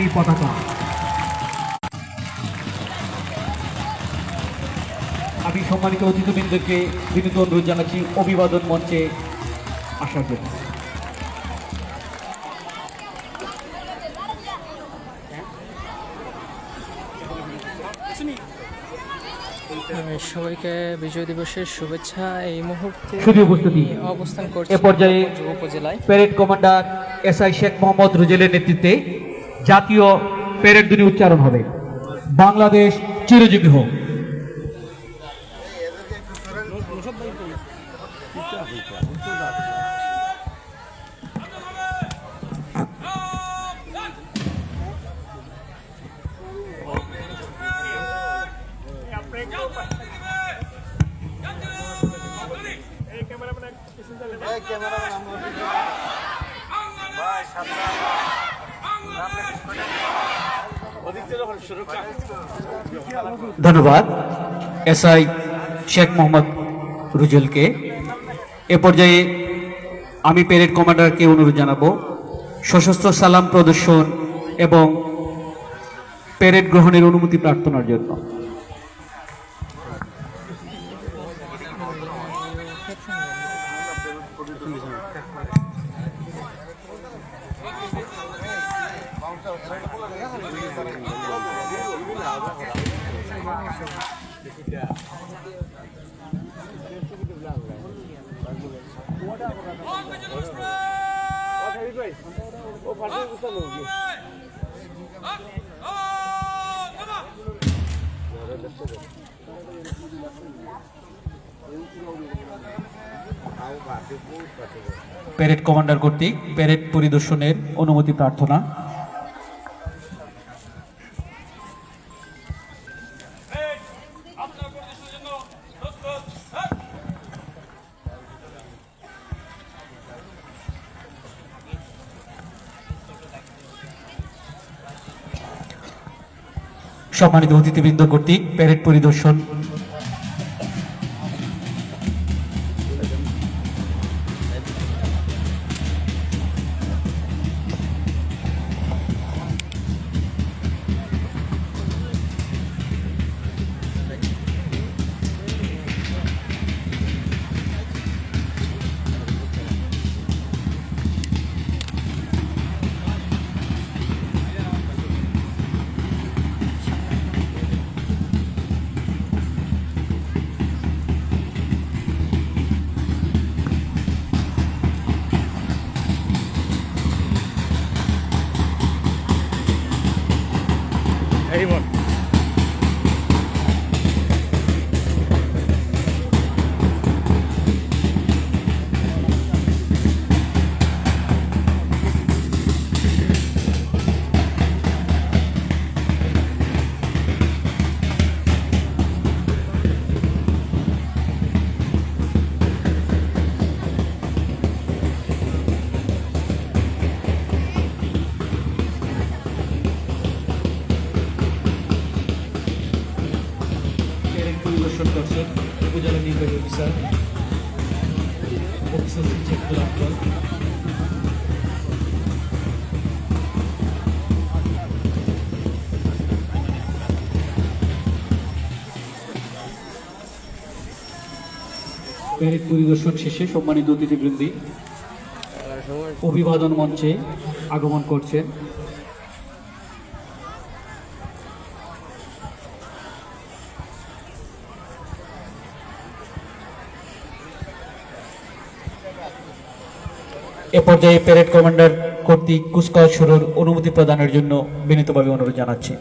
এই পতাকা আমি সম্মানিত অতিথিবৃন্দকে বিনীত অনুরোধ জানাচ্ছি অভিবাদন মঞ্চে আসার জন্য। সবাইকে বিজয় দিবসের শুভেচ্ছা। এই মুহূর্তে অবস্থান করছে এ পর্যায়ে উপজেলায় parade commander SI Sheikh Mohammad রুজেলের নেতৃত্বে জাতীয় প্যারেড ধ্বনি উচ্চারণ হবে। বাংলাদেশ চিরজীবী হোক। ধন্যবাদ এসআই শেখ মোহাম্মদ রুজেলকে। এ পর্যায়ে আমি প্যারেড কমান্ডারকে অনুরোধ জানাবো সশস্ত্র সালাম প্রদর্শন এবং প্যারেড গ্রহণের অনুমতি প্রার্থনার জন্য। প্যারেড কমান্ডার কর্তৃক প্যারেড পরিদর্শনের অনুমতি প্রার্থনা। সম্মানিত অতিথিবৃন্দ কর্তৃক প্যারেড পরিদর্শন পরিদর্শন করছেন উপজেলা নির্বাহী অফিসার প্যারেড পরিদর্শন শেষে সম্মানিত অতিথিবৃন্দ অভিবাদন মঞ্চে আগমন করছেন। এ পর্যায়ে প্যারেড কমান্ডার কর্তৃক কুচকাওয়াজ শুরুর অনুমতি প্রদানের জন্য বিনীতভাবে অনুরোধ জানাচ্ছি।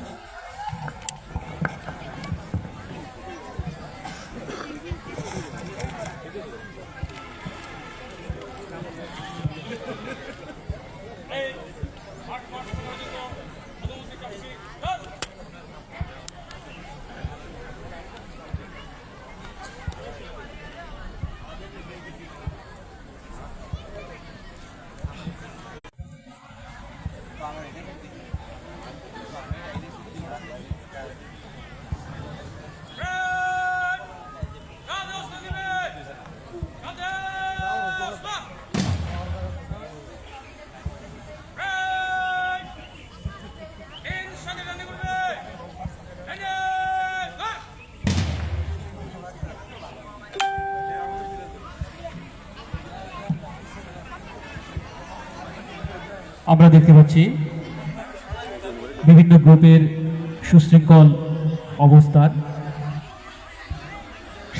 আমরা দেখতে পাচ্ছি বিভিন্ন গ্রুপের সুশৃঙ্খল অবস্থান,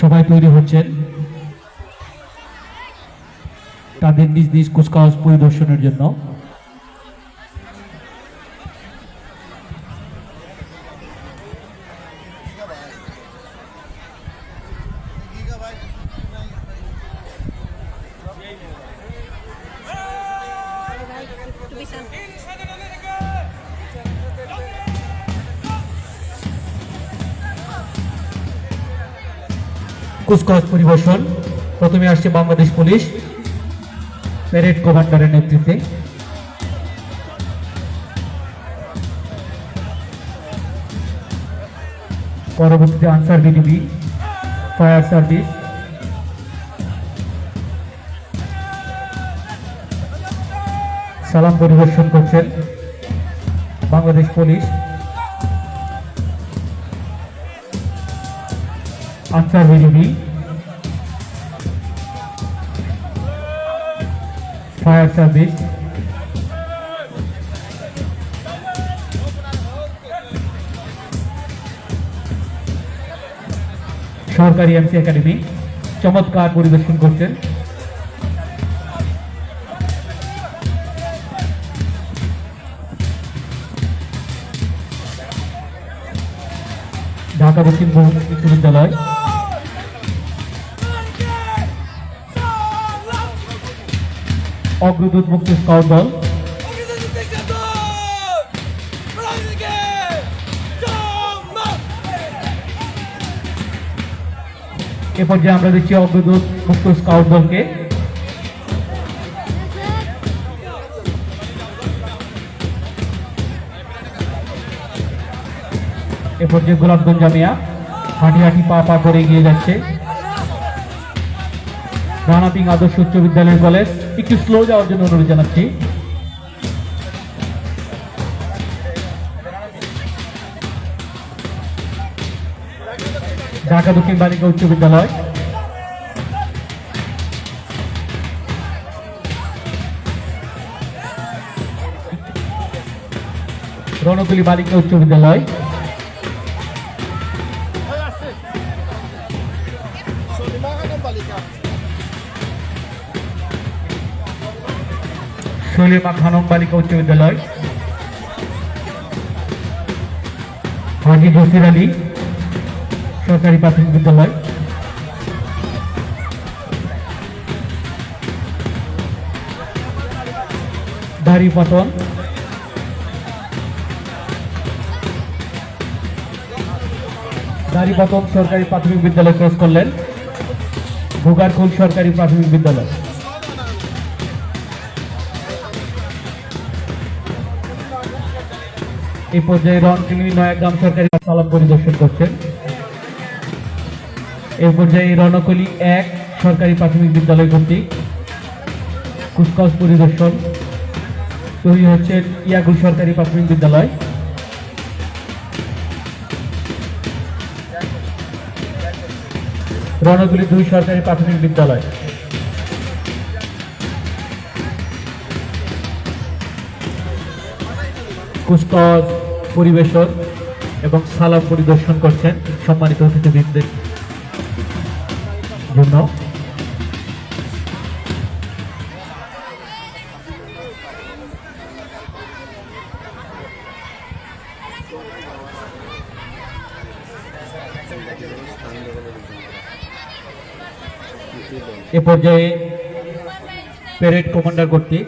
সবাই তৈরি হচ্ছেন তাদের নিজ নিজ কুচকাওয়াজ পরিদর্শনের জন্য। কুচকাওয়াজ পরিবেশন প্রথমে আসছে বাংলাদেশ পুলিশ প্যারেড কমান্ডারের নেতৃত্বে, পরবর্তীতে আনসার বিডিবি, ফায়ার সার্ভিস, সালাম পরিদর্শন করছেন Bangladesh police, answer BDB, fire service, সরকারি এমসি একাডেমি চমৎকার পরিদর্শন করছেন। ঢাকা দক্ষিণ বিশ্ববিদ্যালয়, অগ্রদূত মুক্ত স্কাউট দল, এ পর্যায়ে আমরা দেখছি অগ্রদূত মুক্ত স্কাউট দলকে। এ পর্যায়ে গোলাপগঞ্জ জামিয়া হাঁটি হাঁটি পা পা করে এগিয়ে যাচ্ছে। রানাপিং আদর্শ উচ্চ বিদ্যালয় কলেজ একটু স্লো যাওয়ার জন্য অনুরোধ জানাচ্ছি। ঢাকা দক্ষিণ বালিকা উচ্চ বিদ্যালয়, রণতলী বালিকা উচ্চ বিদ্যালয়, সলিমা খানম বালিকা উচ্চ বিদ্যালয়, হাজী জসির আলী সরকারি প্রাথমিক বিদ্যালয়, দাড়িপাটন সরকারি প্রাথমিক বিদ্যালয় ক্রস করলেন, ভোগারখোল সরকারি প্রাথমিক বিদ্যালয়। এই পর্যায়ে রণকিলি নয়াগ্রাম সরকারি সালাম পরিদর্শন করছেন। এই পর্যায়ে রণকলি 1 সরকারি প্রাথমিক বিদ্যালয় কর্তৃক কুচকাওয়াজ পরিদর্শন তৈরি হচ্ছে ইয়াগুল সরকারি প্রাথমিক বিদ্যালয়। রণকলি 2 সরকারি প্রাথমিক বিদ্যালয়। কুচকাওয়াজ পরিবেশন এবং সালাম পরিদর্শন করছেন সম্মানিত অতিথিবৃন্দের জন্য। এ পর্যায়ে প্যারেড কমান্ডার কর্তৃক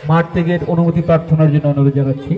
মাঠ থেকে অনুমতি প্রার্থনার জন্য অনুরোধ জানাচ্ছি।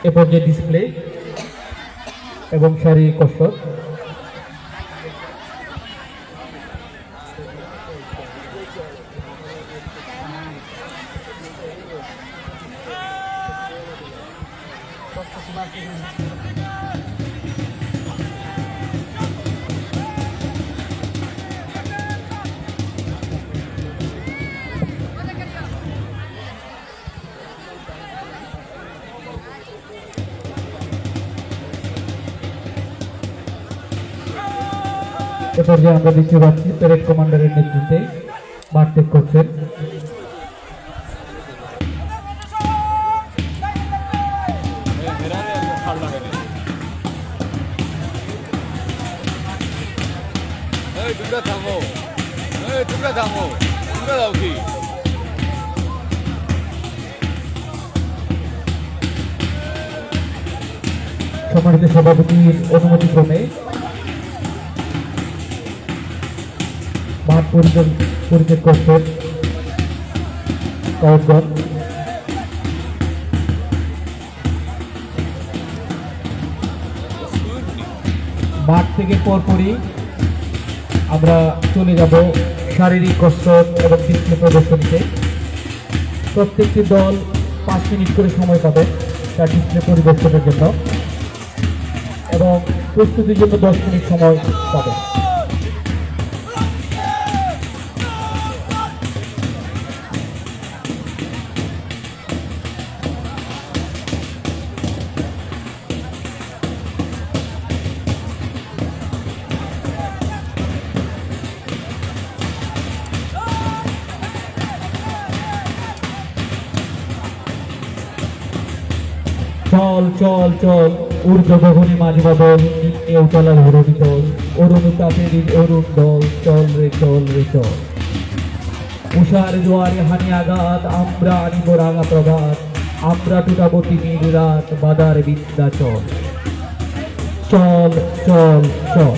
এ পর্যায়ে ডিসপ্লে এবং শারীরিক কসরত। এ পর্যায়ে আমরা দেখতে পাচ্ছি প্যারেড কমান্ডারের নেতৃত্বে মাঠ ত্যাগ করছেন। সম্মানিত সভাপতির অনুমতিক্রমে মাঠ পরিত্যাগ করছেন স্কাউটগণ। মাঠ থেকে পরপরই আমরা চলে যাব শারীরিক কসরত এবং ডিসপ্লে প্রদর্শনীতে। প্রত্যেকটি দল 5 মিনিট করে সময় পাবে তার ডিসপ্লে পরিদর্শনের জন্য এবং প্রস্তুতির জন্য 10 মিনিট সময় পাবে। চল চল চল ঊর্ধ্ব গগনে মাঝ বাদল, নিম্নে উতলা ধরণী চল, অরুণ তাপের অরুণ দল, চল রে চল রে চল। উষার জোয়ারে হানি আঘাত, আমরা আনিব রাঙা প্রভাত, আমরা টুটাবো তিমির রাত, বাদার বিদ্যা চল। চল চল চল।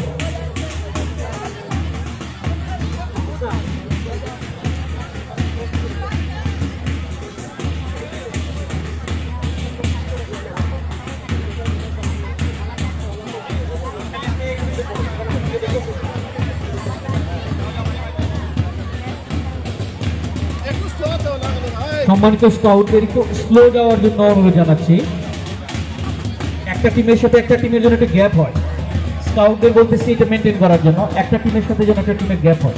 সম্মানিত স্কাউটদের একটু স্লো যাওয়ার জন্য অনুরোধ জানাচ্ছি। একটা টিমের সাথে একটা টিমের জন্য একটা গ্যাপ হয়, স্কাউটদের বলতেছি এটা মেনটেন করার জন্য, একটা টিমের সাথে যেন একটা টিমের গ্যাপ হয়।